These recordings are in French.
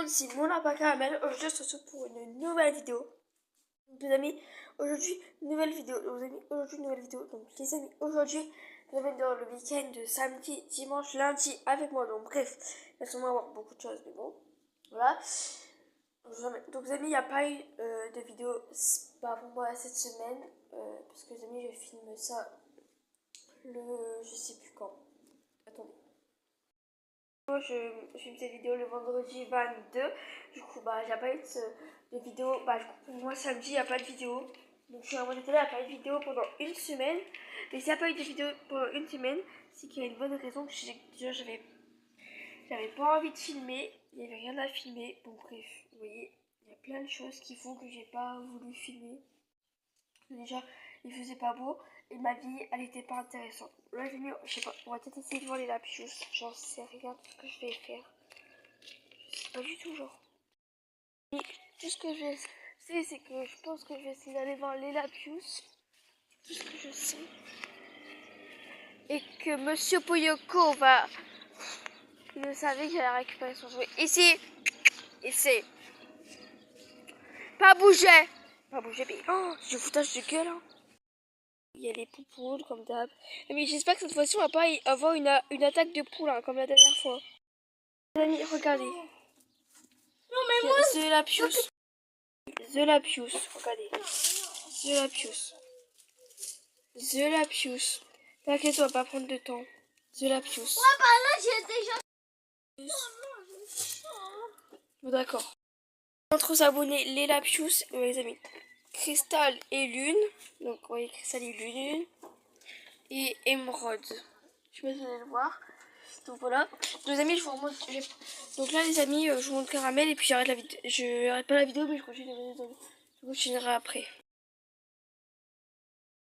monde, c'est mon lapin caramel. Aujourd'hui, on se retrouve pour une nouvelle vidéo. Donc, les amis, aujourd'hui, nouvelle vidéo. Donc, les amis, aujourd'hui, nouvelle vidéo. Donc, les amis, aujourd'hui, vous allez dans le week-end de samedi, dimanche, lundi avec moi. Donc, bref, il va sûrement avoir beaucoup de choses, mais bon, voilà. Donc, les amis, il n'y a pas eu de vidéo pour moi cette semaine. Parce que, les amis, je filme ça je sais plus quand. Attendez. Je filme cette vidéo le vendredi 22. Du coup, j'ai pas eu de vidéo. Du coup, pour moi, samedi, il n'y a pas de vidéo. Donc, je suis en mode télé, il n'y a pas eu de vidéo pendant une semaine. Mais s'il n'y a pas eu de vidéo pendant une semaine, c'est qu'il y a une bonne raison. Déjà, j'avais pas envie de filmer. Il n'y avait rien à filmer. Bon, bref, vous voyez, il y a plein de choses qui font que j'ai pas voulu filmer. Déjà, il faisait pas beau et ma vie, elle était pas intéressante. Là, j'ai mis, je sais pas, on va peut-être essayer de voir les lapsus. J'en sais rien de ce que je vais faire. Je sais pas du tout, genre. Mais tout ce que je sais, c'est que je pense que je vais essayer d'aller voir les lapsus. Tout ce que je sais. Et que Monsieur Poyoko va. Il savait qu'il allait récupérer son jouet. Ici! Ici! Pas bouger! Pas bouger, mais. Oh, c'est du foutage de gueule, hein! Il y a les poupoules comme d'hab. Mais j'espère que cette fois-ci on va pas avoir une attaque de poule hein, comme la dernière fois. Les amis, regardez. Non mais moi The Lapius. The Lapius. Regardez. The Lapius. The Lapius. T'inquiète, on va pas prendre de temps. The Lapius. ouais, là j'ai déjà. Bon d'accord. Entre s'abonner les Lapius, les amis. Cristal et Lune. Donc vous voyez Cristal et Lune. Et Émeraude. Je sais pas si vous allez le voir. Donc voilà. Donc les amis, je vous remonte. Donc là les amis, je vous montre caramel et puis j'arrête la vidéo. Je arrête pas la vidéo mais je continuerai après.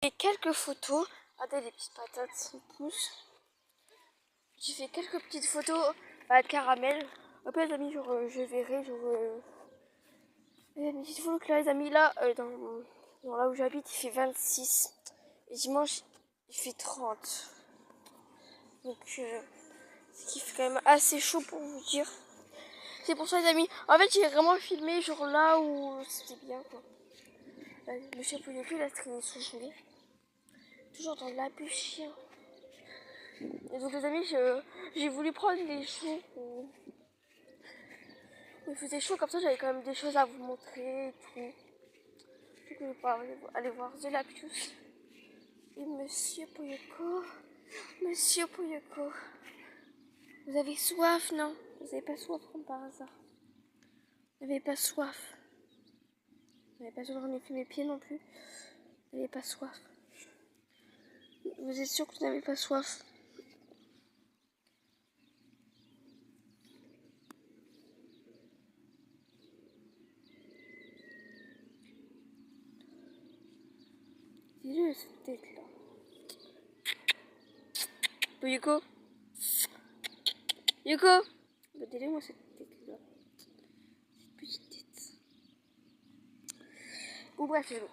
J'ai quelques photos. Regardez les petites patates qui poussent. J'ai fait quelques petites photos de caramel. Après les amis, je verrai. Les petites photos que là les amis là dans là où j'habite il fait 26. Et dimanche il fait 30. Donc ce qui fait quand même assez chaud pour vous dire. C'est pour ça les amis. En fait j'ai vraiment filmé genre là où c'était bien quoi. Monsieur Poyoko il a traîné son jouet. Toujours dans la bûche chien. Et donc les amis j'ai voulu prendre des jours où il faisait chaud comme ça j'avais quand même des choses à vous montrer et tout. Donc je vais pas aller voir The Lapius. Et Monsieur Poyoko. Monsieur Poyoko. Vous avez soif non? Vous avez pas soif comme par hasard? Vous n'avez pas soif. Vous n'avez pas besoin de renifler mes pieds non plus. Vous n'avez pas soif. Vous êtes sûr que vous n'avez pas soif? Dis-le cette tête là. Yoko. Yoko. Dis-le moi cette tête là. Cette petite tête. Bon bref c'est bon.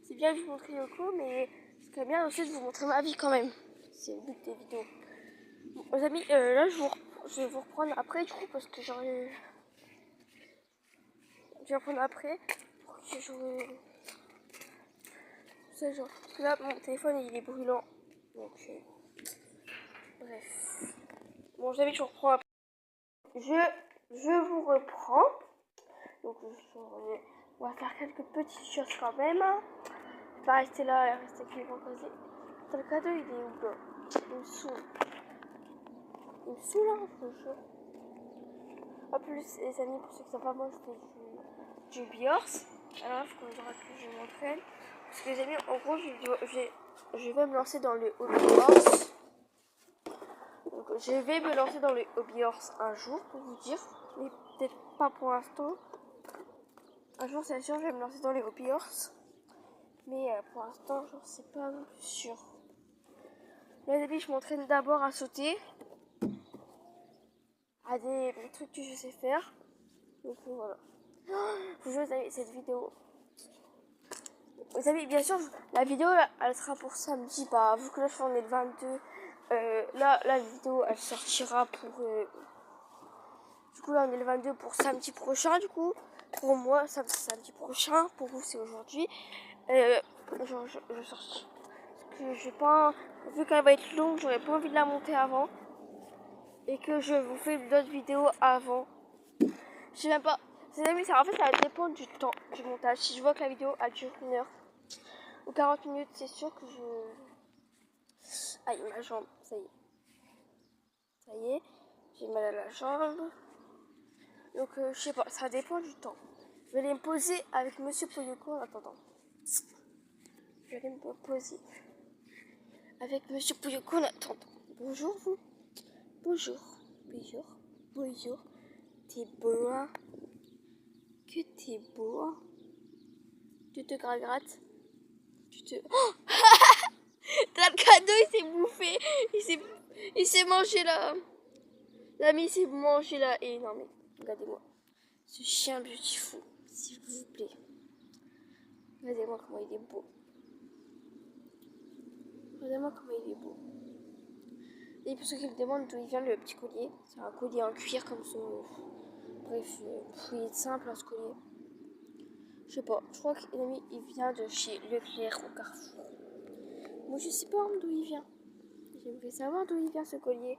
C'est bien de vous montrer Yoko mais c'est quand même bien aussi de vous montrer ma vie quand même. C'est le but des vidéos. Bon, les amis, là je vais vous reprendre après du coup parce que je vais reprendre après pour que ça genre. Parce que là mon téléphone il est brûlant. Donc bref. Bon les amis je vous reprends après. Je vous reprends. Donc on va faire quelques petites choses quand même. Je vais pas rester là et rester avec les bras croisés. Attends, le cadeau il est où là? Il me saoule. Il me saoule hein, franchement. En plus les amis pour ceux qui savent pas moi je fais du Biors. Alors il faut que je m'entraîne. Parce que les amis en gros je vais me lancer dans le Hobby Horse. Donc je vais me lancer dans le Hobby Horse un jour pour vous dire. Mais peut-être pas pour l'instant. Un jour c'est sûr je vais me lancer dans les Hobby Horse. Mais pour l'instant j'en sais pas sûr. Là les amis je m'entraîne d'abord à sauter. À des trucs que je sais faire. Donc voilà. Vous avez cette vidéo. Vous savez, bien sûr, la vidéo elle sera pour samedi. Vu que là je est le 22. Là la vidéo elle sortira pour Du coup, là, on est le 22 pour samedi prochain, du coup. Pour moi, c'est samedi prochain. Pour vous, c'est aujourd'hui. Je sors. Parce que j'ai pas... Vu qu'elle va être longue, j'aurais pas envie de la monter avant. Et que je vous fais d'autres vidéos avant. Je sais même pas. C'est amis, en fait, ça va dépendre du temps du montage. Si je vois que la vidéo a duré 1 heure ou 40 minutes, c'est sûr que je... Aïe, ma jambe, ça y est. Ça y est, j'ai mal à la jambe. Donc, je sais pas, ça dépend du temps. Je vais aller me poser avec Monsieur Poyoko en attendant. Je vais aller me poser avec Monsieur Poyoko en attendant. Bonjour, vous. Bonjour. Bonjour. Bonjour. T'es beau, hein? Que t'es beau, hein? Tu te grattes. Tu te... Oh t'as le cadeau, il s'est bouffé. Il s'est mangé là. L'ami, il s'est mangé là. Et non, mais regardez-moi. Ce chien beautiful, s'il vous plaît. Regardez-moi comment il est beau. Regardez-moi comment il est beau. Et pour ceux qui me demandent d'où il vient le petit collier, c'est un collier en cuir comme ça. Bref, il est simple, hein, ce collier. Je sais pas, je crois qu'il vient de chez Leclerc au Carrefour. Moi, je sais pas d'où il vient. J'aimerais savoir d'où il vient ce collier.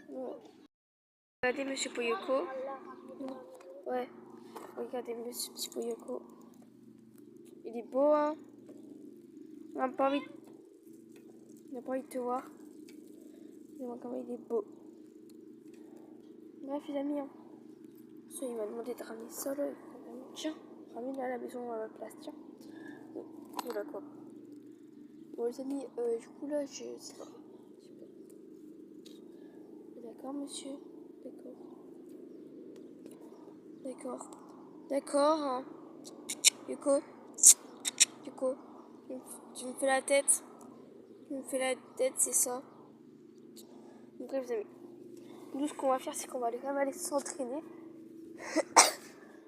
Ouais. Regardez Monsieur Poyoko. Ouais, regardez Monsieur Petit Poyoko. Il est beau, hein. On n'a pas envie de te voir. Regardez-moi comment il est beau. Bref, les amis, hein. Ça, il m'a demandé de ramener ça là. Tiens, ramène à la maison à ma place, tiens. Voilà quoi. Bon, les amis, du coup là, je sais pas. D'accord, monsieur. D'accord. D'accord, hein. Yuko. Tu me fais la tête. Tu me fais la tête, c'est ça. Donc là, les amis. Nous, ce qu'on va faire, c'est qu'on va quand même aller s'entraîner.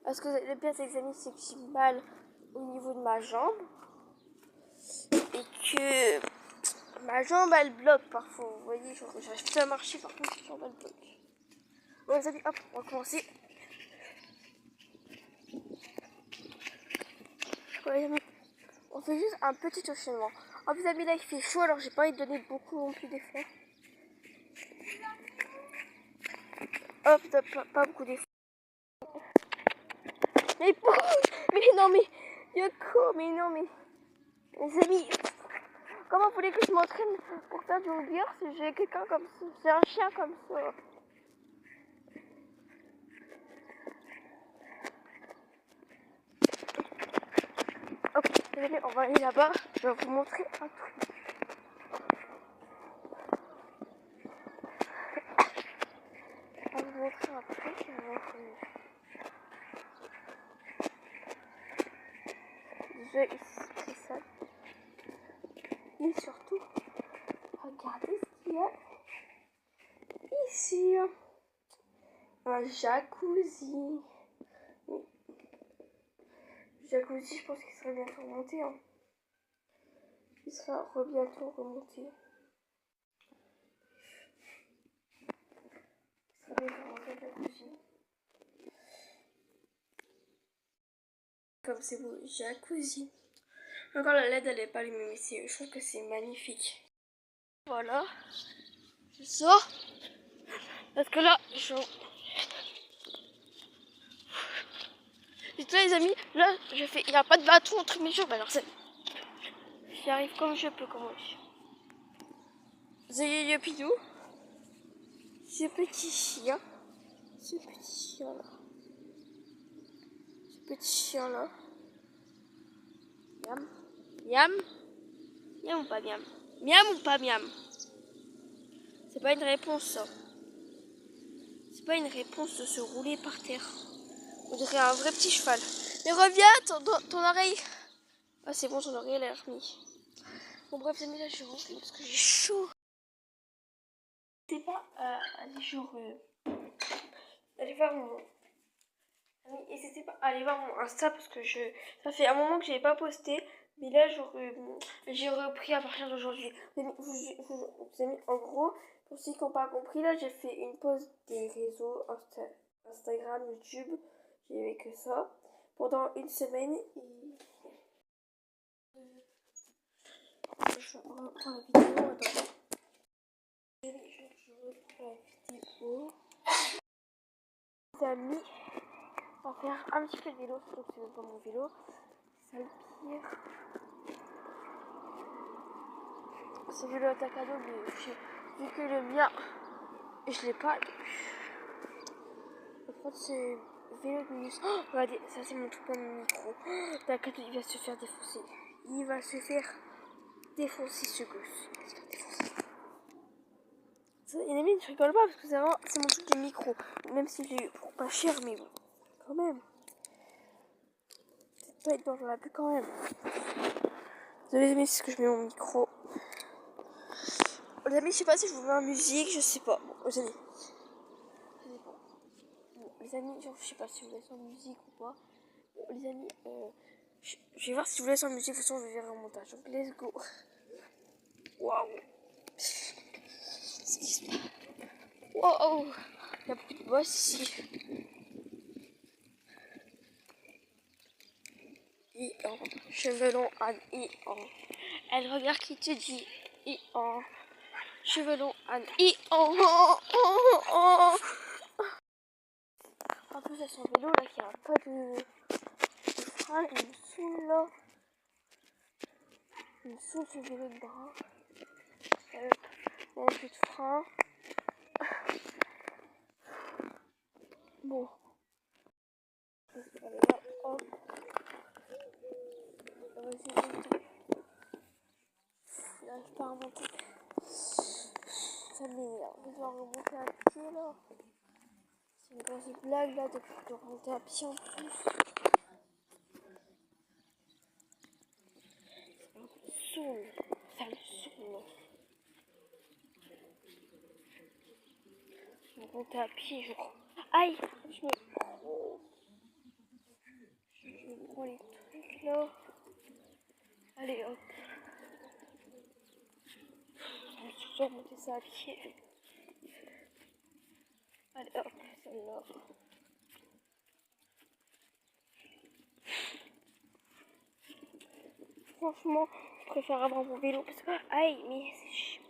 Parce que le pire, c'est que j'ai mal au niveau de ma jambe. Et que ma jambe, elle bloque parfois. Vous voyez, j'arrive plus à marcher, par contre, ma jambe, elle bloque. Bon, les amis, hop, on va commencer. Ouais, les amis, on fait juste un petit enchaînement. En plus, les amis, là, il fait chaud, alors j'ai pas envie de donner beaucoup non plus d'efforts. Hop, pas beaucoup d'efforts. Mais non, mais Yoko, mais non, mais les amis, comment vous voulez que je m'entraîne pour faire du hamburger si j'ai quelqu'un comme ça, j'ai un chien comme ça? Ok, les amis, on va aller là-bas, je vais vous montrer un truc. Je vais vous montrer un truc, déjà ici, c'est ça. Mais surtout, regardez ce qu'il y a ici. Un jacuzzi. Oui. Jacuzzi, je pense qu'il serait bientôt remonté. Hein. Il sera bientôt remonté. Il sera bientôt remonté le jacuzzi. Comme c'est beau, jacuzzi. Encore la LED, elle est pas allumée, mais je trouve que c'est magnifique. Voilà. Je sors. Parce que là, et toi les amis, là, il n'y a pas de bâton entre mes jambes, alors j'y arrive comme je peux, comme on dit. Vous voyez le pidou, ce petit chien là, miam, miam, miam ou pas miam, miam ou pas miam. C'est pas une réponse ça. C'est pas une réponse de se rouler par terre. On dirait un vrai petit cheval. Mais reviens, ton oreille. Ah c'est bon, ton oreille elle est remise. Bon bref, les amis, là je rentre parce que j'ai chaud. N'hésitez pas à aller voir mon Insta parce que ça fait un moment que je n'ai pas posté. Mais là, j'ai repris à partir d'aujourd'hui. En gros, pour ceux qui n'ont pas compris, là, j'ai fait une pause des réseaux Insta. Instagram, YouTube, j'ai aimé que ça. Pendant une semaine, je reprends la vidéo. Attends. Je reprends la vidéo. Les amis, on va faire un petit peu de vélo, surtout que c'est même pas mon vélo. C'est ça le pire. C'est vélo à cadeau, mais vu que le mien, je l'ai pas. Je crois que c'est vélo de minus. Oh, regardez, ça c'est mon truc pour mon micro. Takado, il va se faire défoncer. Il va se faire défoncer ce gosse. Il va se faire défoncer. Les amis, je rigole pas parce que c'est mon truc de micro. Même si je l'ai eu pour pas cher, mais bon, quand même. C'est pas être dans la pub quand même. Désolé les amis, c'est ce que je mets mon micro. Les amis, je sais pas si je vous mets en musique, je sais pas. Bon, les amis. Ça dépend. Bon, les amis, genre, je sais pas si vous laissez en musique ou pas. Bon, les amis, je vais voir si vous laissez en musique, de toute façon, je verrai en montage. Donc, let's go. Waouh. Waouh. Il y a beaucoup de boss ici. I-en. Cheveux longs, Anne, I-en. Elle regarde qui te dit I-en. Cheveux longs, Anne, I-en. En plus, elle son vélo là qui a pas de frein. Il me saoule là. Il me saoule ce vélo de bras. Il n'y a plus de frein. Bon. Allez, là, hop. Vas-y, monter. J'arrive pas à remonter. Ça m'énerve. Je dois remonter à pied là. C'est une grosse blague là de remonter à pied en plus. Ça me saoule. Ça me saoule. Je vais remonter à pied, je crois. Aïe! Je me prends les trucs là. Allez hop. Je vais surtout remonter ça à pied. Allez hop, celle-là. Franchement, je préfère avoir mon vélo parce que... Aïe, mais c'est chiant.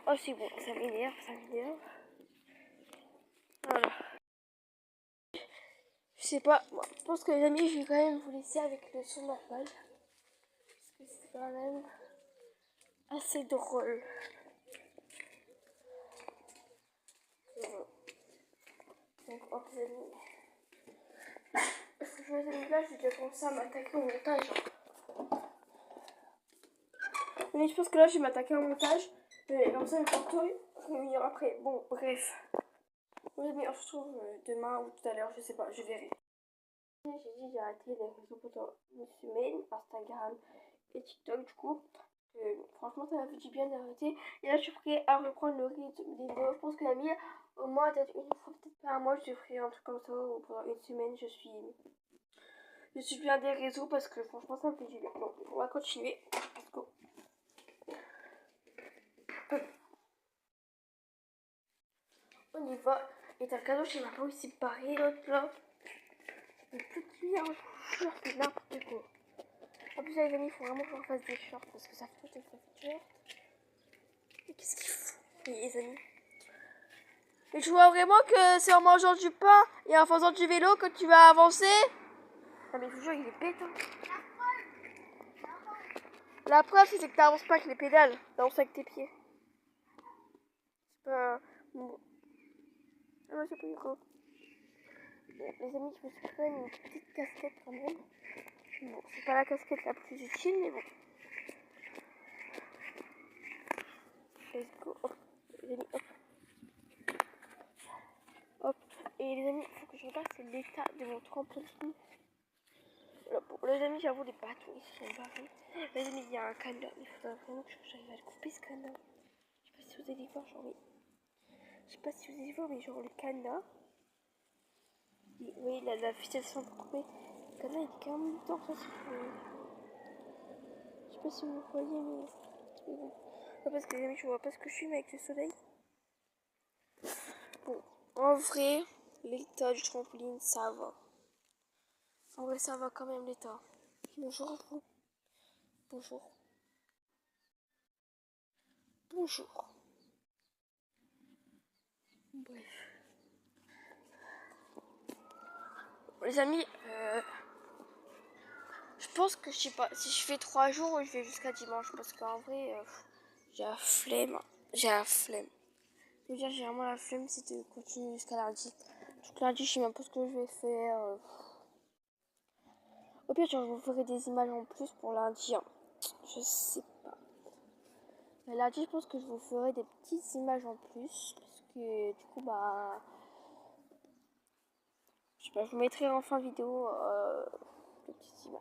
Oh, c'est bon, ça m'énerve, ça m'énerve. Voilà. Je sais pas, moi, je pense que les amis, je vais quand même vous laisser avec le son normal. Parce que c'est quand même assez drôle. Donc, hop, les amis. Est-ce que je vais mettre là, j'ai déjà commencé à m'attaquer au montage. Mais je pense que là, je vais m'attaquer au montage. Et comme ça, les photos, je vais venir après. Bon, bref. Oui, mais on se retrouve demain ou tout à l'heure, je sais pas, je verrai. J'ai dit j'ai arrêté les réseaux pendant une semaine, Instagram et TikTok du coup. Franchement ça m'a fait du bien d'arrêter. Et là je suis prêt à reprendre le rythme des vidéos. Je pense que la mienne, au moins peut-être une fois, peut-être pas un mois, je ferai un truc comme ça. Ou pendant une semaine je suis bien des réseaux parce que franchement ça me fait du bien. Donc on va continuer. Let's go. On y va. Et t'as le cadeau, je sais pas où il s'est barré l'autre là. Le petit lien, je jure, c'est n'importe quoi. En plus, les amis, il faut vraiment que je refasse des shorts parce que ça fait que je fais des shorts. Mais qu'est-ce qu'il fout, les amis? Et tu vois vraiment que c'est en mangeant du pain et en faisant du vélo que tu vas avancer? Non, mais toujours, il est bête. Hein. La preuve, c'est que t'avances pas avec les pédales, t'avances avec tes pieds. C'est pas. Bon. Ah, moi, c'est pas du coup. Les amis, je me suis fait une petite casquette quand même. Bon, c'est pas la casquette la plus utile, mais bon. Let's go. Hop, les amis, hop. Hop. Et les amis, il faut que je regarde, c'est l'état de mon trampoline. Bon, les amis, j'avoue, les bâtons, ils se sont barrés. Les amis, il y a un canard. Il faudra vraiment que j'arrive à le couper, ce canard. Je sais pas si vous allez voir, genre, mais... Je sais pas si vous allez voir, mais genre, le canard. Oui, la ficelle sont coupée. Le canard, il est quand même temps, ça, c'est pour... Je sais pas si vous voyez, mais bon. Pas parce que les amis, je vois pas ce que je suis, mais avec le soleil. Bon, en vrai, l'état du trampoline, ça va. En vrai, ça va quand même l'état. Bonjour. Bonjour. Bonjour. Bref. Les amis, je pense que je sais pas si je fais 3 jours ou je vais jusqu'à dimanche parce qu'en vrai, j'ai la flemme. J'ai la flemme. Je veux dire, j'ai vraiment la flemme, c'est de continuer jusqu'à lundi. Donc lundi, je sais même pas ce que je vais faire. Au pire, je vous ferai des images en plus pour lundi. Hein. Je sais pas. Mais lundi, je pense que je vous ferai des petites images en plus. Parce que du coup, bah... Je sais pas, je vous mettrai en fin de vidéo des petites images.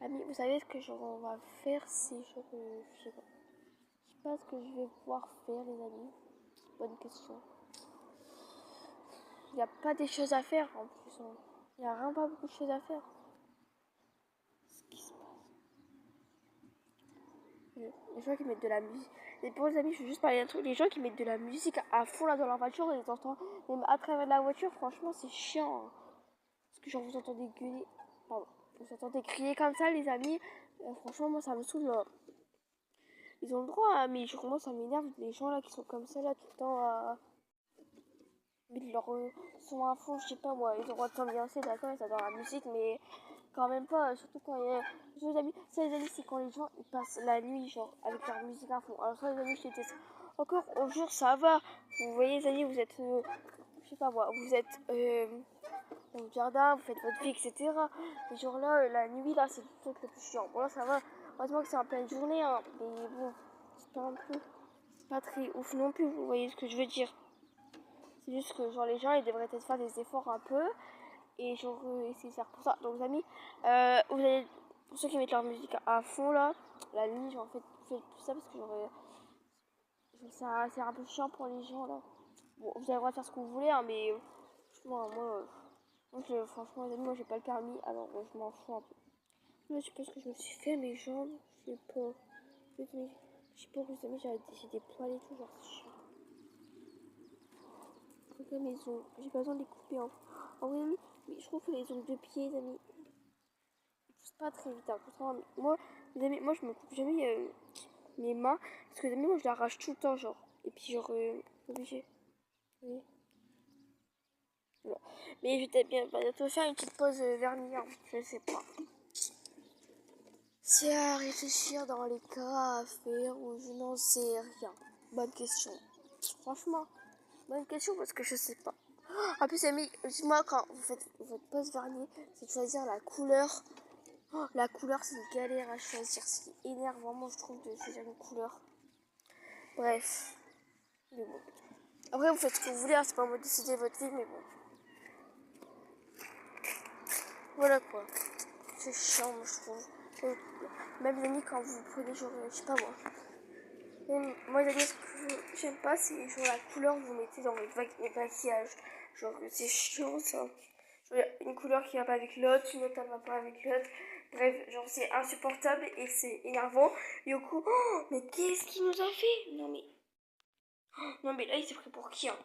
Amis, vous savez ce que on va faire si je sais pas. Je sais pas ce que je vais pouvoir faire, les amis. Bonne question. Il n'y a pas des choses à faire en plus. Hein. Il n'y a vraiment pas beaucoup de choses à faire. Ce qui se passe. Les gens qui mettent de la musique. Et pour les amis, je veux juste parler d'un truc. Les gens qui mettent de la musique à fond là dans leur voiture, et les entendent même à travers la voiture, franchement, c'est chiant. Hein. Parce que genre vous entendez gueuler. Pardon. Vous entendez crier comme ça, les amis. Franchement, moi ça me saoule. Ils ont le droit, hein, mais moi ça m'énerve. Les gens là qui sont comme ça là tout le temps à mettre leur son à fond, je sais pas moi. Ils ont le droit de s'ambiancer, d'accord, ils adorent la musique, mais quand même pas. Surtout quand il y a. Les amis, ça les amis, c'est quand les gens ils passent la nuit genre avec leur musique à fond. Alors ça les amis, je déteste. Encore au jour ça va. Vous voyez les amis, vous êtes je sais pas moi, vous êtes dans le jardin, vous faites votre vie, etc. Les jours là, la nuit là, c'est le truc le plus chiant. Bon là ça va, heureusement que c'est en pleine journée, hein. Mais bon, c'est pas un peu, pas très ouf non plus, vous voyez ce que je veux dire. C'est juste que genre les gens ils devraient peut-être faire des efforts un peu et genre essayer de faire pour ça. Donc les amis, vous allez, pour ceux qui mettent leur musique à fond là, la nuit, genre faites plus ça parce que genre c'est un peu chiant pour les gens là. Bon, vous avez le droit de faire ce que vous voulez, hein, mais moi, franchement, les amis, moi j'ai pas le permis, alors je m'en fous un peu. Là, je pense que je me suis fait mes jambes, je sais pas. Je sais pas, les amis, j'ai des poils et tout, genre c'est chiant. Regarde mes ongles, j'ai pas besoin de les couper. Hein. En vrai, amis, mais je trouve que les ongles de pied, les amis, ils poussent pas très vite. Hein. Moi, les amis, moi je me coupe jamais mes mains, parce que les amis, moi je l'arrache tout le temps, genre. Et puis, genre, obligé. Oui. Voilà. Mais je vais peut-être bientôt faire une petite pause vernis, hein. Je sais pas. C'est à réfléchir dans les cas à faire ou je n'en sais rien. Bonne question. Franchement, bonne question parce que je sais pas. En plus, amis, dis-moi quand vous faites votre pose vernis, c'est de choisir la couleur. Oh, la couleur, c'est une galère à choisir. C'est énervant, moi, je trouve, de choisir une couleur. Bref. Mais bon. Après, vous faites ce que vous voulez, hein, c'est pas moi de décider votre vie, mais bon. Voilà quoi. C'est chiant, moi, je trouve. Même les amis, quand vous prenez, genre, je sais pas moi. Même, moi, les amis, ce que j'aime pas, c'est genre la couleur que vous mettez dans votre maquillage. Genre, c'est chiant ça. Genre, une couleur qui va pas avec l'autre, une autre qui va pas avec l'autre. Bref, genre, c'est insupportable et c'est énervant. Et au coup, oh, mais qu'est-ce qu'il nous a fait? Non, mais. Oh, non, mais là, il s'est pris pour qui, hein?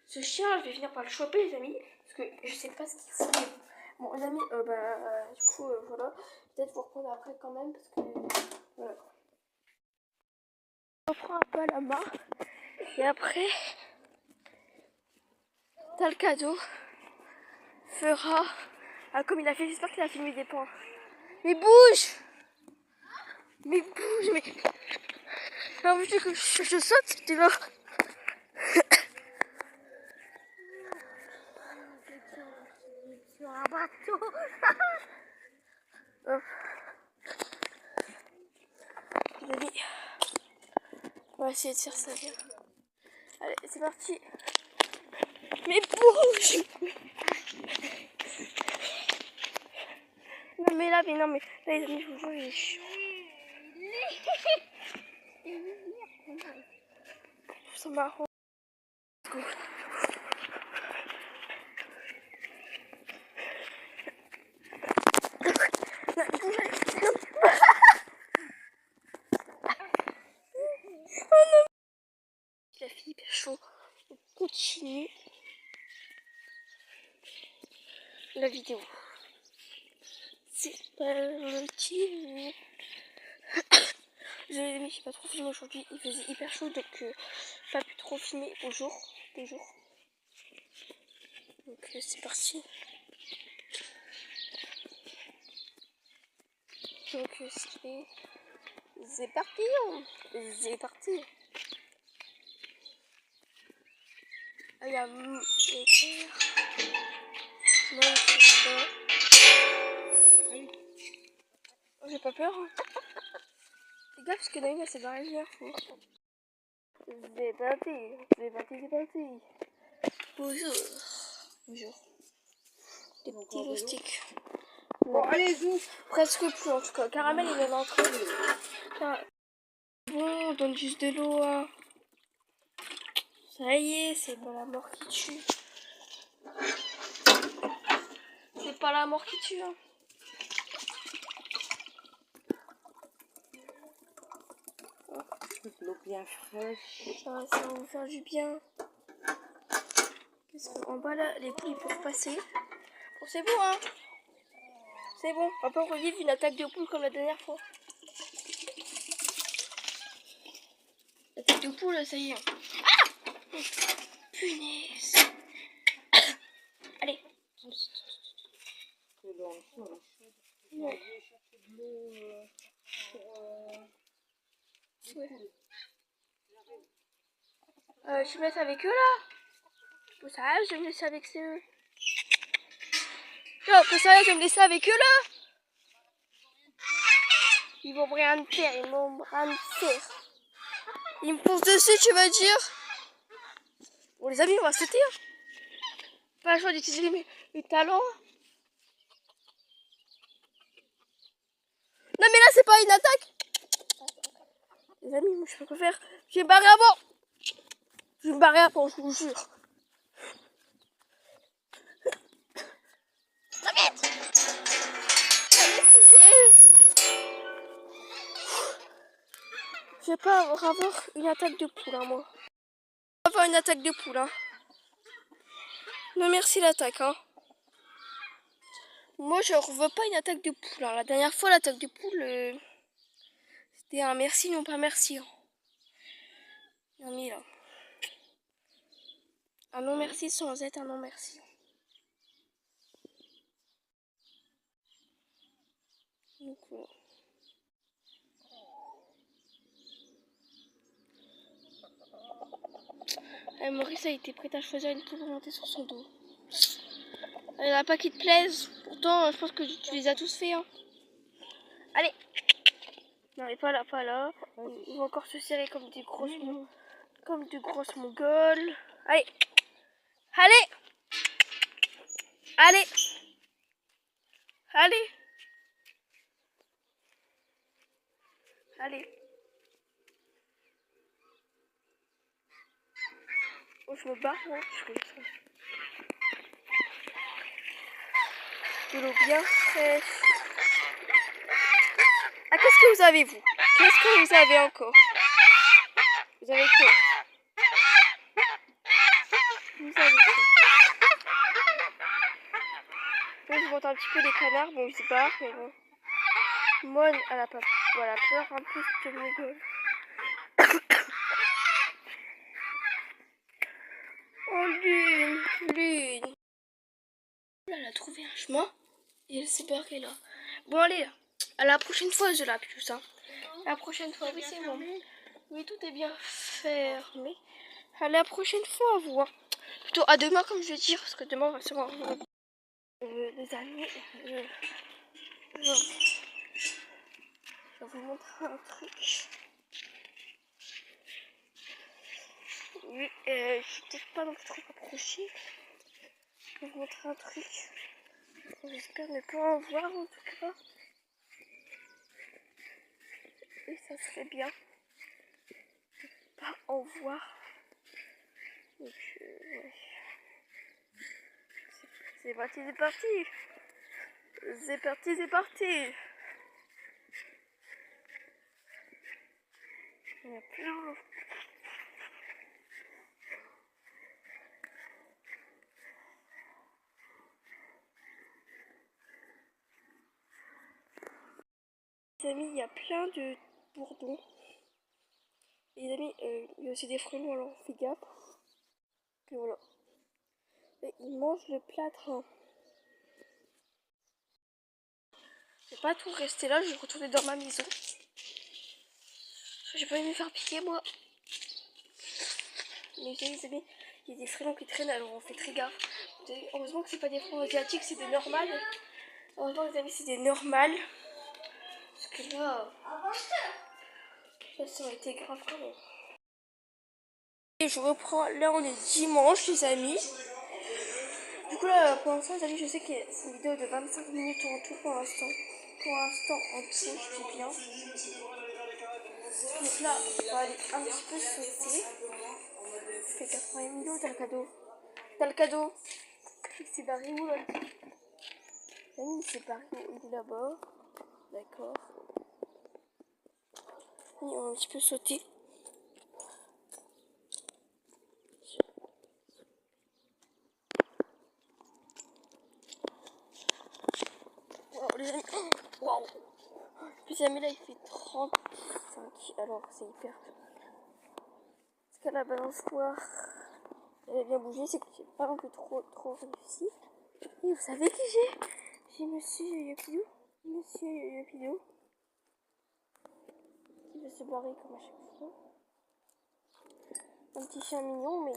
Ce chien, je vais finir par le choper, les amis. Parce que je sais pas ce qu'il fout. Bon, les amis, du coup, voilà. Peut-être vous reprendre après quand même, parce que. Voilà. On prend un peu à la main. Et après, t'as le cadeau. Fera. Ah, comme il a fait, j'espère qu'il a filmé des points. Mais bouge! Mais bouge, mais. Non, mais que je saute, tu vois. Sur un bateau. Les amis, on va essayer de faire ça bien. Allez, c'est parti. Mais bouge! Non mais là, les amis, je vous jure, il est chiant. Je trouve ça marrant. La fille hyper chaud. On continue. la vidéo. C'est parti. Je j'ai pas trop filmé aujourd'hui, il faisait hyper chaud donc pas pu trop filmer au jour, des jours. Donc c'est parti. Donc c'est parti, c'est parti. Ah, il y a l'éclair. Non, c'est pas. Oh, j'ai pas peur. Hein. Fais gaffe parce que Naïm c'est barré hier. C'est parti, c'est parti, c'est parti. Bonjour. Bonjour. Des petits loustiques. Bon, allez, zou. Presque plus en tout cas. Caramel il vient d'entrer. Bon, on donne juste de l'eau. Hein. Ça y est, c'est pas la mort qui tue. C'est pas la mort qui tue. Hein. L'eau bien fraîche. Ça va vous faire du bien. En bas là, les poules ils peuvent passer. Bon, c'est bon, hein. C'est bon. On va pas revivre une attaque de poule comme la dernière fois. L'attaque de poule, ça y est. Ah! Punaise. Allez. Ouais. Je me laisse avec eux là. Bon, ça va, je vais me laisser avec eux. Non, que ça va, je vais me laisser avec eux là. Ils vont rien me faire, ils vont rien me faire. Ils me poussent dessus, tu vas dire. Bon les amis, on va sauter. Hein. Pas le choix d'utiliser mes talons. Non mais là c'est pas une attaque. Les amis, moi je peux pas faire. Je vais me barrer avant. Je vais me barrer avant, je vous jure. Très vite. Yes. Je vais pas avoir une attaque de poule, hein, moi. Je vais avoir une attaque de poule, hein. Non merci l'attaque, hein. Moi je veux pas une attaque de poule. Hein. La dernière fois l'attaque de poule, c'était un merci, non pas merci. Hein. Non mais là. Un non merci sans être un non merci. Donc, Maurice a été prête à choisir une poule pour monter sur son dos. Il n'y en a pas qui te plaisent. Pourtant, je pense que tu les as tous fait. Hein. Allez. Non, mais pas là, pas là. Ils vont encore se serrer comme des grosses mongoles. Allez. Allez. Allez. Allez. Allez. Oh, je me barre, hein. De l'eau bien fraîche. Ah, qu'est-ce que vous avez, vous? Qu'est-ce que vous avez encore? Vous avez quoi? Vous avez quoi? Là, je monte un petit peu les canards. Bon, ils se barrent, mais bon. Mon, elle a pas voilà, peur un peu, je me gueule. Oh, Lune. Là, elle a trouvé un chemin et elle s'est barrée là. Bon, allez, à la prochaine fois, je la plus, hein. La prochaine fois, oui, c'est bon. Oui, tout est bien fermé. À la prochaine fois, vous. Hein. Plutôt à demain, comme je vais dire, parce que demain, on va se voir. Les amis, je vais vous montrer un truc. Oui, je suis peut-être pas non plus trop approchée. Je vais vous montrer un truc. J'espère ne pas en voir en tout cas. Et ça serait bien de pas en voir. Donc, ouais. C'est parti, c'est parti. C'est parti, c'est parti. Il y a plein. Les amis, il y a plein de bourdons. Et les amis, il y a aussi des frelons, alors fais gaffe. Et voilà. Et ils mangent le plâtre. Je vais pas tout rester là, je vais retourner dans ma maison. J'ai pas envie de me faire piquer moi. Mais les amis, il y a des frelons qui traînent, alors on fait très gaffe. Heureusement que c'est pas des frelons asiatiques, c'est des normales. Heureusement les amis, c'est des normales. Parce que là, ça aurait été grave quand même. Et je reprends, là on est dimanche les amis. Du coup là pour l'instant les amis, je sais que c'est une vidéo de 25 minutes en tout pour l'instant. Pour l'instant en tout, je dis bien. Donc là, on va aller un petit peu sauter. C'est 80 millions, t'as le cadeau. T'as le cadeau. Il s'est barré où là? Il s'est barré où? Il est là-bas. D'accord. Et on va un petit peu sauter. Wow, les amis. Waouh. Les amis, là il fait 35. Alors c'est hyper. Parce qu'à la balançoire, elle a bien bougé. C'est que j'ai pas non plus trop réussi. Et vous savez qui j'ai? J'ai Monsieur Yoyopidou. Monsieur Yoyopidou. Qui veut se barrer comme à chaque fois. Un petit chien mignon, mais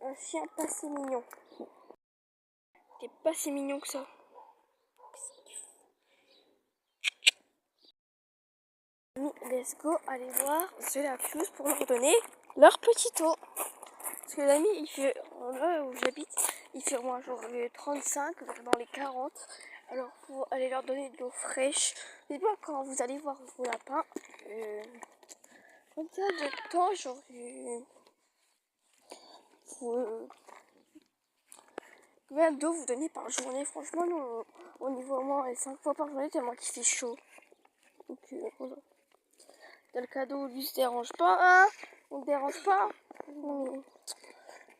un chien pas si mignon. T'es pas si mignon que ça. Let's go, aller voir The Lapus pour leur donner leur petit eau. Parce que l'ami, il fait, là où j'habite, il fait au moins genre 35, dans les 40. Alors pour aller leur donner de l'eau fraîche, c'est pas quand vous allez voir vos lapins, comme ça de temps, genre combien d'eau vous donnez par journée? Franchement, nous, on y voit au moins 5 fois par journée tellement qu'il fait chaud. Donc voilà. T'as le cadeau, lui se dérange pas, hein? On le dérange pas? Non.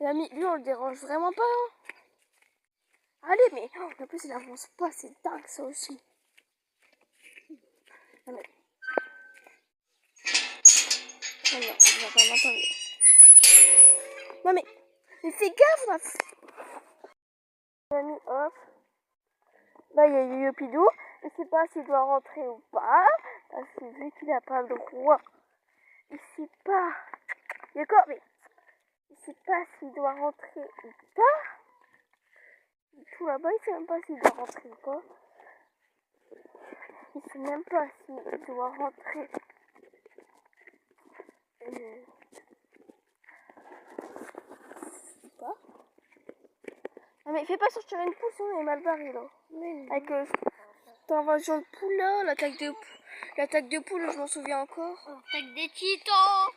L'ami, lui on le dérange vraiment pas, hein? Allez, mais en plus il avance pas, c'est dingue ça aussi. Non mais, non, non, il va pas m'entendre. Non mais fais gaffe, ma l'ami, hop. Là il y a Yoyopidou, je sais pas s'il doit rentrer ou pas, parce que vu qu'il a pas le droit, il sait pas. D'accord, mais il sait pas s'il doit rentrer ou pas. Tout là-bas, il sait même pas s'il doit rentrer ou pas. Il sait même pas s'il doit rentrer. Ou pas. Non mais fais pas sortir une poule, sinon on est mal barré là. Avec cette invasion de poule là, l'attaque de poule, je m'en souviens encore. Attaque des titans.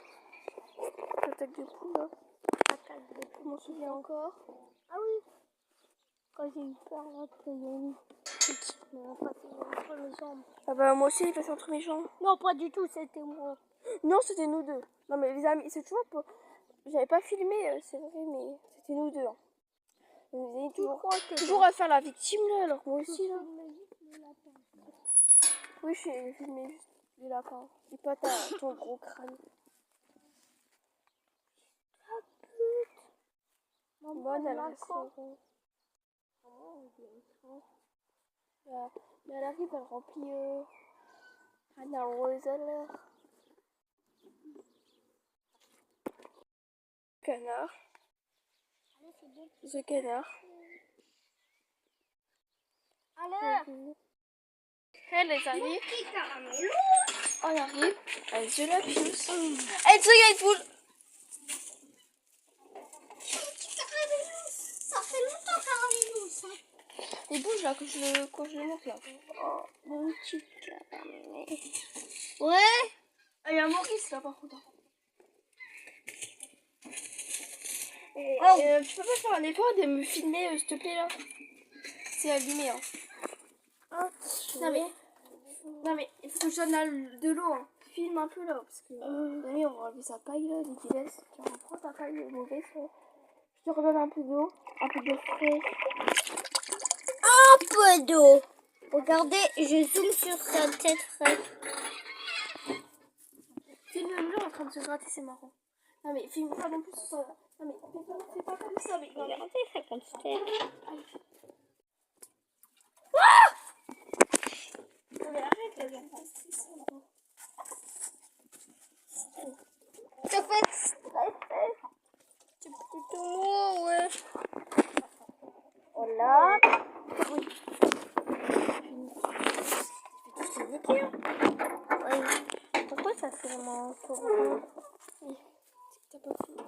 L'attaque de poule là. Je m'en souviens encore. Ah oui. Quand j'ai eu peur, là, qu'il y a une petite qui m'a passé entre mes jambes. Ah bah moi aussi il est passé entre mes jambes. Non, pas du tout, c'était moi. Non, c'était nous deux. Non mais les amis, c'est toujours pas... J'avais pas filmé, c'est vrai, mais c'était nous deux. Hein. Vous avez toujours à faire la victime là, alors que moi aussi là. Oui, j'ai filmé juste les lapins. Et pas ton gros crâne. Ah pute. Bonne elle reste. Mais elle arrive, elle remplit Anna Roselle. Canard. The canard. Allez. Elle les amis. Petit caramelo. On arrive à The Lapus. Elle se gagne poule. Petit caramelo. Ça fait longtemps caramelo, ça. Il bouge là quand je le monte là. Oh, mon petit caramel. Ouais. Ah, il y a Maurice là par contre. Et, tu peux pas faire un effort de me filmer s'il te plaît là? C'est allumé hein. Non mais il faut que je donne de l'eau hein. Filme un peu là parce que on va enlever sa paille là, dégueulasse. Tu reprends ta paille mauvaise là. Je te redonne un peu d'eau fraîche. Un peu d'eau. Regardez, je zoome sur sa tête. Filme-le en train de se gratter, c'est marrant. Non mais filme pas non plus sur ça. Non mais fais pas comme ça. Mais Regardez, c'est comme ça. Non mais arrête, là, j'aime pas stresser. Je fais stresser. C'est plutôt moi, ouais. Voilà. Oui. C'est niqué, hein. Oui. Pourquoi ça fait vraiment encore bon? Oui. T'as pas fini.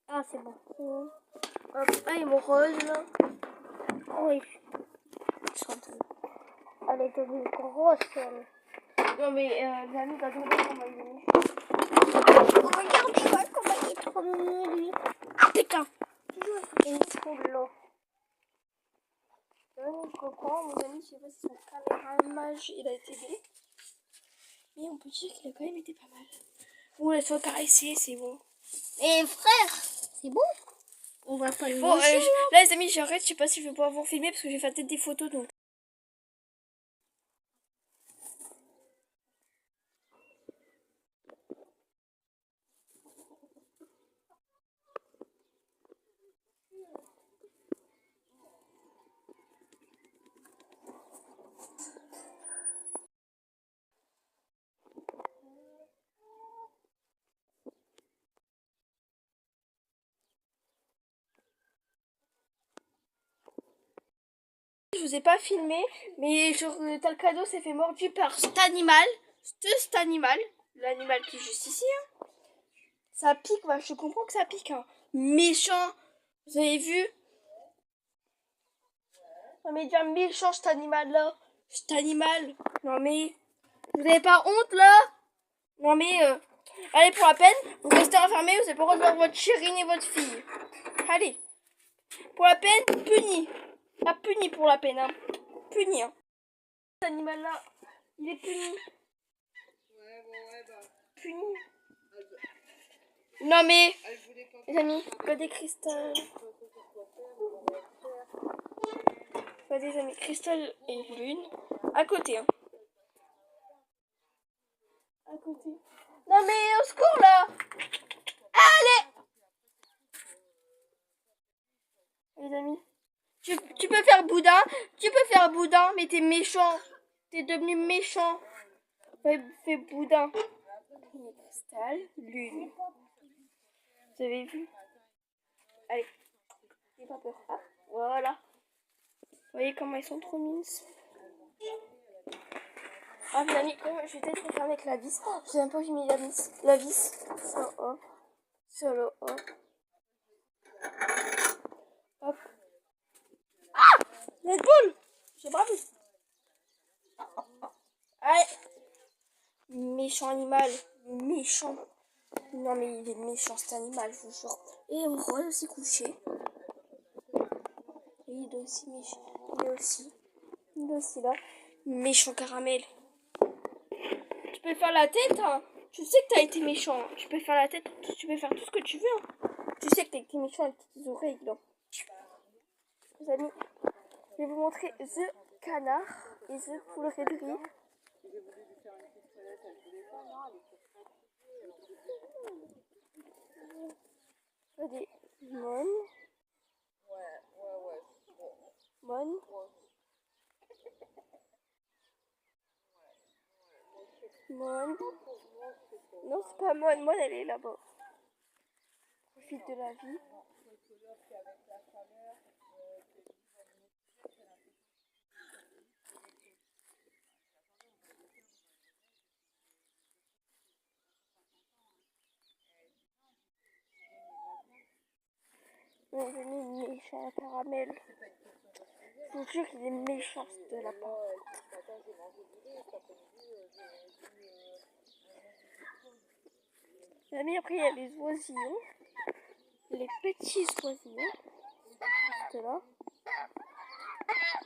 Ah, c'est bon. Hop, ah, il est mon rose là. Oui. Elle est devenue grosse, elle. Non mais j'ai mis dans le comment il est mis. Regardez-moi comment il est trop mignon, lui. Ah, putain. Il est trop long. Coco, mon ami, je sais pas si son caméramage il a été bien. Mais on peut dire qu'il a quand même été pas mal. Bon, laisse-toi caresser, c'est bon. Et frère, c'est bon? On va pas le Bon, manger. là les amis, j'arrête, je sais pas si je vais pouvoir vous filmer parce que j'ai fait peut-être des photos donc. Je vous ai pas filmé, mais genre Talcado s'est fait mordu par cet animal, l'animal qui est juste ici. Hein. Ça pique, bah, je comprends que ça pique. Hein. Méchant, vous avez vu? Non mais déjà méchant cet animal-là, cet animal. Non mais, vous avez pas honte là? Non mais, allez pour la peine, vous restez enfermés, vous n'avez pas le droit de voir votre chérine et votre fille. Allez, pour la peine, puni. Pas puni pour la peine, hein. Puni, hein. Cet animal-là, il est puni. Puni. Non mais, les amis, regardez Cristal. Regardez les amis, Cristal et Lune. À côté, hein. À côté. Non mais, au secours là. Allez. Les amis, tu peux faire boudin, mais t'es méchant. T'es devenu méchant. Fais boudin. Cristal, Lune. Vous avez vu? Allez, n'ayez pas peur. Ah, voilà. Vous voyez comment ils sont trop mignons. Ah, mes amis, je vais peut-être refermer avec la vis. Je sais même pas où j'ai mis la vis. La vis. Ça, hop. Ça, là, hop. Hop. Ah! Red Bull! J'ai pas vu. Allez. Méchant animal. Méchant. Non, mais il est méchant cet animal, je vous jure. Et on va aussi coucher. Et il est aussi méchant. Il est aussi là. Méchant caramel. Tu peux faire la tête, hein. Tu sais que t'as été méchant. Hein. Tu peux faire la tête, tu peux faire tout ce que tu veux. Hein. Tu sais que t'as été méchant avec tes petites oreilles, là. Les amis, je vais vous montrer The Canard et The Poulerie. Regardez, Mon. Mon. Mon. Non, c'est pas Mon. Mon, elle est là-bas. Profite de la vie. Il est devenu méchant caramel. Je vous jure qu'il est méchant de la part. Les amis, après il y a les oisillons. Les petits oisillons. Juste là.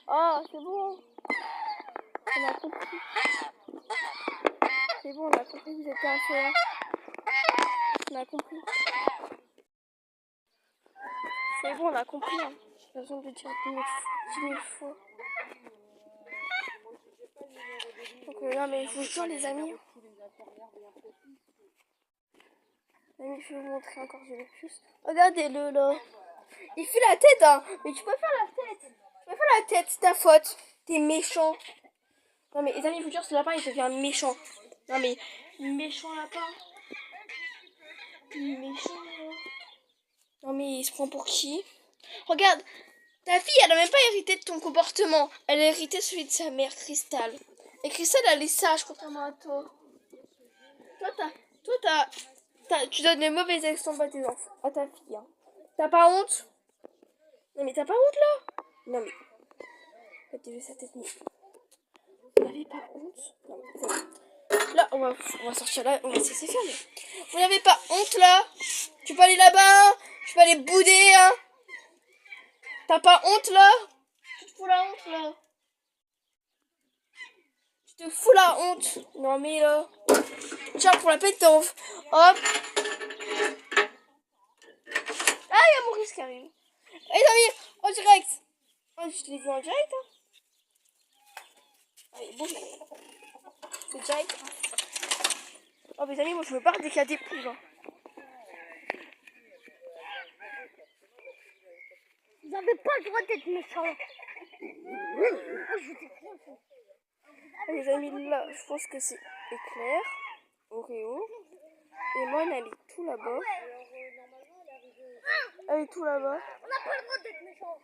Ah, c'est bon. On a compris. C'est bon, on a compris que vous étiez un féa. On a compris. C'est bon, on a compris. Hein. J'ai besoin de dire 10 000 fois. Donc non mais je vous jure les amis. Les amis, je vais vous montrer encore du plus. Regardez-le là. Il fait la tête hein. Mais tu peux faire la tête. Tu peux faire la tête, c'est ta faute. T'es méchant. Non mais les amis, je vous jure, ce lapin il devient méchant. Non mais méchant lapin. Méchant là. Non mais il se prend pour qui? Regarde, ta fille elle a même pas hérité de ton comportement. Elle a hérité celui de sa mère Cristal. Et Cristal elle est sage contrairement à toi. Tu donnes les mauvais exemples à tes enfants, à ta fille. Hein. T'as pas honte? Non mais t'as pas honte là? Non mais. Regardez sa tête. Vous n'avez pas honte? Non mais. Là, on va sortir là, on va se laisser fermer. Vous n'avez pas honte là? Tu peux aller là-bas, hein? Tu peux aller bouder, hein? T'as pas honte là? Tu te fous la honte là? Tu te fous la honte? Non mais là. Tiens, pour la pétanque. Hop. Ah, il y a Maurice qui arrive. Allez, amis, en direct. Oh, je te l'ai dit en direct, hein. Allez, bon. C'est direct. Oh, mes amis, moi je me barre dès qu'il y a des poules. Hein. Vous n'avez pas le droit d'être méchant. Les amis, là, je pense que c'est Éclair, Oreo. Et moi, elle est tout là-bas. Elle est tout là-bas. On n'a pas le droit d'être méchant.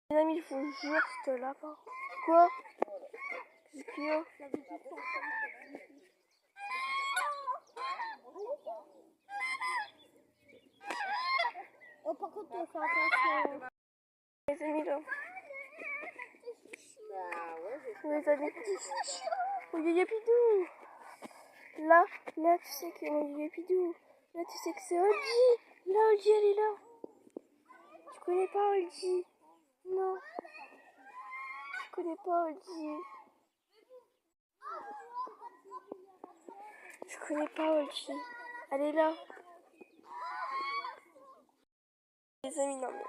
Les amis, je vous jure, ce lapin. Quoi? Qu'est-ce qu'il y a? Oh, par contre, on fait attention. Les amis, là. Les amis. Oh, Yaya Pidou. Là, tu sais que Yaya Pidou. Là, tu sais que c'est Olgi. Là, Olgi, elle est là. Tu connais pas Olgi? Non. Tu connais pas Olgi. Je connais pas Olgi. Elle est là. Les amis, non mais...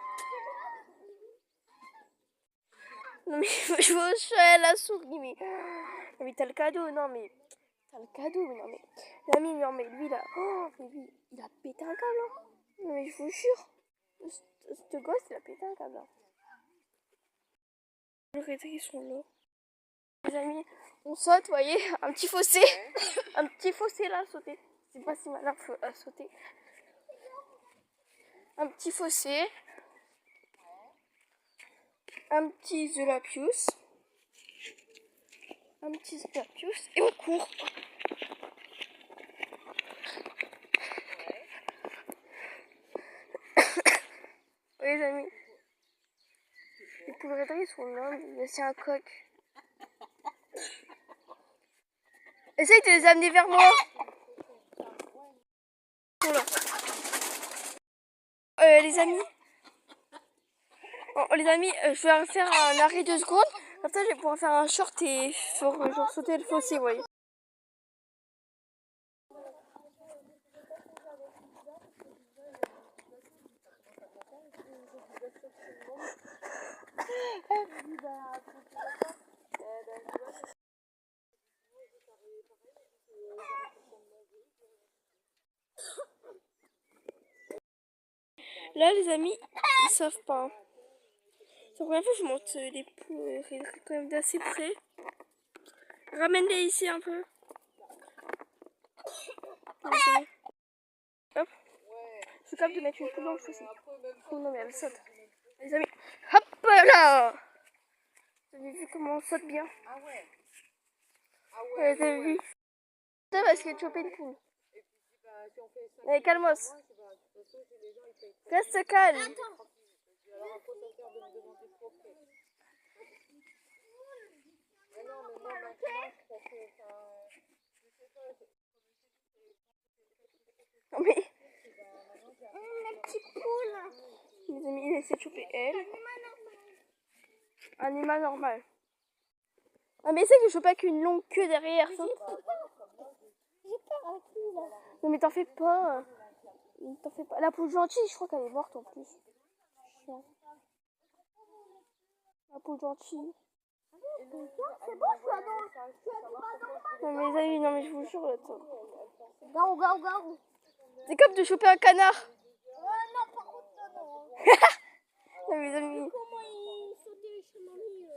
Non mais je veux à la souris, mais... Non mais t'as le cadeau, non mais... T'as le cadeau, mais non mais... L'ami, non mais lui là... Oh, mais lui, il a pété un câble, hein. Non mais je vous jure. Ce gosse, il a pété un câble, hein. Les réveils sont là. Les amis, on saute, vous voyez, un petit fossé. Un petit fossé là à sauter. C'est pas si malin à sauter. Un petit fossé. Un petit Zelapius. Un petit Zelapius. Et on court. Les amis. Les poules réveillées sont là, mais c'est un coq. Essaye de les amener vers moi. Voilà. Les amis. Oh, les amis, je vais faire un arrêt de secondes. Comme ça, je vais pouvoir faire un short et faire genre sauter le fossé, vous voyez. Là, les amis, ils savent pas. C'est la première fois que je monte les poules quand même d'assez près. Ramène-les ici un peu. Hop. Je suis capable de mettre une poule dans le fossé. Oh non, mais elle saute. Les amis, hop là. Vous avez vu comment on saute bien? Ah ouais. Vous avez vu? Ça parce que tu chopé une poule. Allez, calmos. Reste calme. Non mais... Les petites poules. Les amis, il essaie de choper elle. Animal normal. Ah mais essaie de choper avec une longue queue derrière. Ça. J'ai peur avec lui là. Non mais t'en fais pas. T'en fais pas. La poule gentille, je crois qu'elle est morte en plus. Chiant. La poule gentille. C'est bon, je suis à normal. Non mais les amis, non mais je vous jure, attends. Garou, garou, garou. C'est comme de choper un canard. Non, par contre, non. Non mais les amis. Comment il sautait chez mamie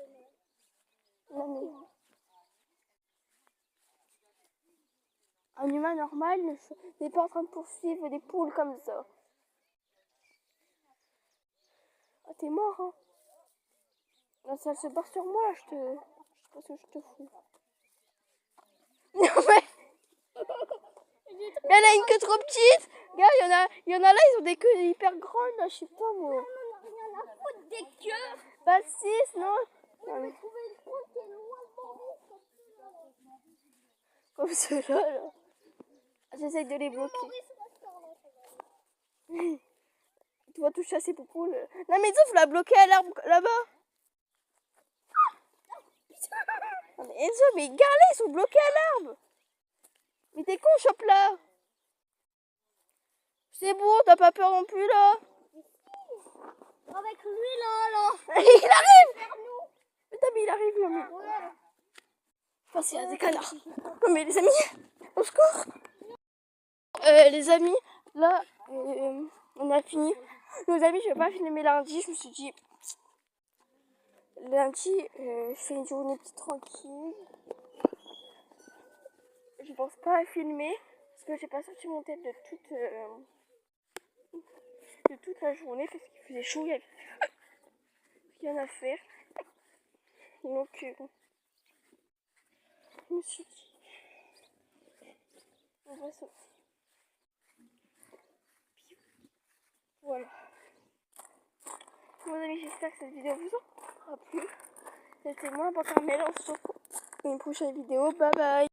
Non mais. Un humain normal n'est pas en train de poursuivre des poules comme ça. Ah t'es mort hein. Là ça se barre sur moi, je sais pas ce que je te fous. Non mais. Mais elle a une queue trop petite. Regarde, il y en a là, ils ont des queues hyper grandes là, je sais pas moi. On a rien à foutre des queues. Pas 6, non. On a trouvé une pointe qui est loin devant nous. Comme ceux-là là. J'essaye de les bloquer. Tu vas tout chasser pour poule. Non mais il faut la bloquer à l'arbre là-bas. Non mais Enzo, mais regarde là, ils sont bloqués à l'arbre. Mais t'es con, chope là. C'est bon, t'as pas peur non plus là. Avec lui là. Il arrive. Putain mais il arrive là. Mais... Ouais. Enfin c'est des canards. Non mais les amis, au secours. Les amis, là, on a fini. Nos amis, je vais pas filmer lundi. Je me suis dit, lundi, je fais une journée petite tranquille. Je pense pas à filmer parce que j'ai pas sorti mon tête de toute la journée parce qu'il faisait chaud, il y avait rien à faire. Donc, je me suis dit, on va sortir. Voilà. Bon, amis, j'espère que cette vidéo vous aura plu. C'était moi, Pancarmel. On se retrouve dans une prochaine vidéo. Bye bye.